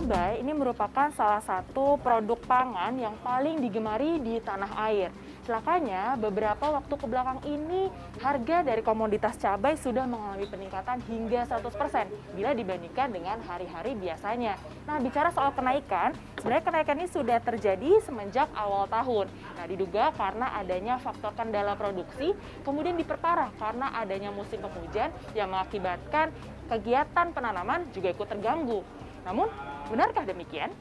cabai ini merupakan salah satu produk pangan yang paling digemari di tanah air. Celakanya, beberapa waktu kebelakang ini harga dari komoditas cabai sudah mengalami peningkatan hingga 100% bila dibandingkan dengan hari-hari biasanya. Nah, bicara soal kenaikan, sebenarnya kenaikan ini sudah terjadi semenjak awal tahun. Nah, diduga karena adanya faktor kendala produksi, kemudian diperparah karena adanya musim penghujan yang mengakibatkan kegiatan penanaman juga ikut terganggu. Namun, benarkah demikian?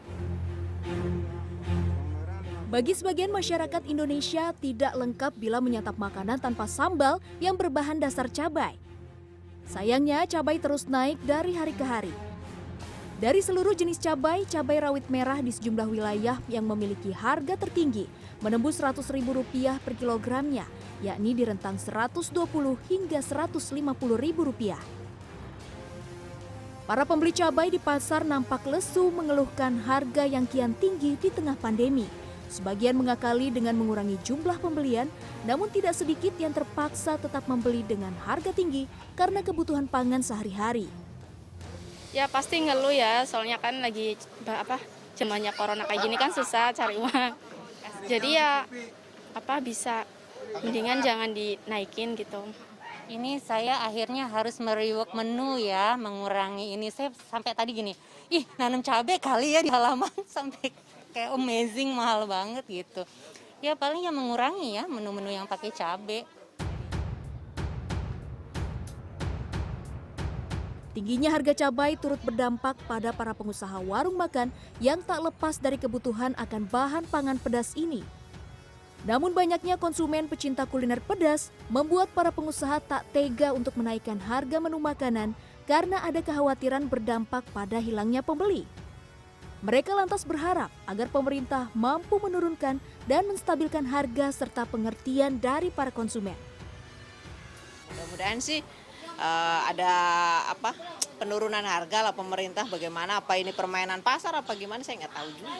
Bagi sebagian masyarakat Indonesia tidak lengkap bila menyantap makanan tanpa sambal yang berbahan dasar cabai. Sayangnya cabai terus naik dari hari ke hari. Dari seluruh jenis cabai, cabai rawit merah di sejumlah wilayah yang memiliki harga tertinggi menembus Rp100.000 per kilogramnya, yakni di rentang Rp120 hingga Rp150.000. Para pembeli cabai di pasar nampak lesu mengeluhkan harga yang kian tinggi di tengah pandemi. Sebagian mengakali dengan mengurangi jumlah pembelian, namun tidak sedikit yang terpaksa tetap membeli dengan harga tinggi karena kebutuhan pangan sehari-hari. Ya pasti ngeluh ya, soalnya kan lagi zamannya corona kayak gini kan susah cari uang. Jadi ya bisa mendingan jangan dinaikin gitu. Ini saya akhirnya harus merework menu ya, mengurangi ini. Saya sampai tadi gini, nanam cabai kali ya di halaman sampai kayak amazing mahal banget gitu. Ya paling ya mengurangi ya menu-menu yang pakai cabai. Tingginya harga cabai turut berdampak pada para pengusaha warung makan yang tak lepas dari kebutuhan akan bahan pangan pedas ini. Namun banyaknya konsumen pecinta kuliner pedas membuat para pengusaha tak tega untuk menaikkan harga menu makanan karena ada kekhawatiran berdampak pada hilangnya pembeli. Mereka lantas berharap agar pemerintah mampu menurunkan dan menstabilkan harga serta pengertian dari para konsumen. Mudah-mudahan sih ada penurunan harga lah pemerintah, bagaimana, apa ini permainan pasar apa gimana saya nggak tahu juga.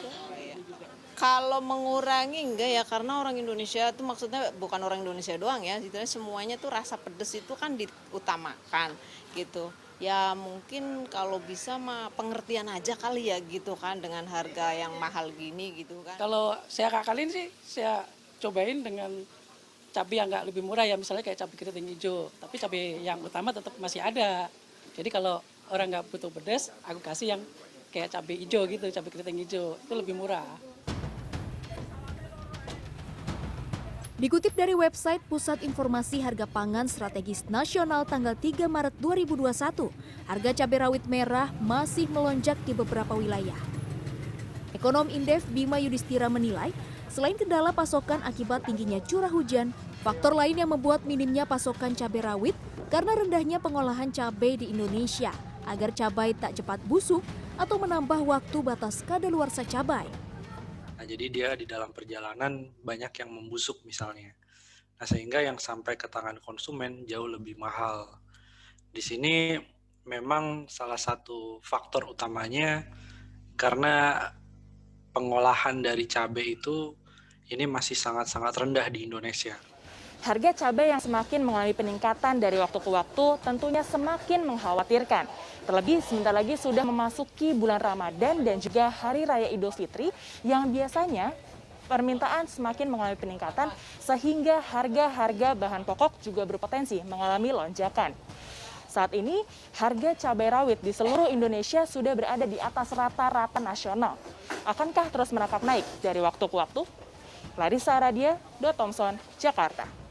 Kalau mengurangi enggak ya, karena orang Indonesia itu maksudnya bukan orang Indonesia doang ya, semuanya tuh rasa pedes itu kan diutamakan gitu. Ya mungkin kalau bisa mah pengertian aja kali ya gitu kan dengan harga yang mahal gini gitu kan. Kalau saya akalin sih saya cobain dengan cabai yang nggak lebih murah ya, misalnya kayak cabai keriting hijau. Tapi cabai yang utama tetap masih ada. Jadi kalau orang nggak butuh pedas, aku kasih yang kayak cabai hijau gitu, cabai keriting hijau. Itu lebih murah. Dikutip dari website Pusat Informasi Harga Pangan Strategis Nasional tanggal 3 Maret 2021, harga cabai rawit merah masih melonjak di beberapa wilayah. Ekonom Indef Bima Yudhistira menilai, selain kendala pasokan akibat tingginya curah hujan, faktor lain yang membuat minimnya pasokan cabai rawit karena rendahnya pengolahan cabai di Indonesia agar cabai tak cepat busuk atau menambah waktu batas kadaluarsa cabai. Nah, jadi dia di dalam perjalanan banyak yang membusuk misalnya. Nah, sehingga yang sampai ke tangan konsumen jauh lebih mahal. Di sini memang salah satu faktor utamanya karena pengolahan dari cabai itu ini masih sangat-sangat rendah di Indonesia. Harga cabai yang semakin mengalami peningkatan dari waktu ke waktu tentunya semakin mengkhawatirkan. Terlebih sebentar lagi sudah memasuki bulan Ramadan dan juga Hari Raya Idul Fitri yang biasanya permintaan semakin mengalami peningkatan sehingga harga-harga bahan pokok juga berpotensi mengalami lonjakan. Saat ini harga cabai rawit di seluruh Indonesia sudah berada di atas rata-rata nasional. Akankah terus merangkak naik dari waktu ke waktu? Larissa Aradia, Thompson, Jakarta.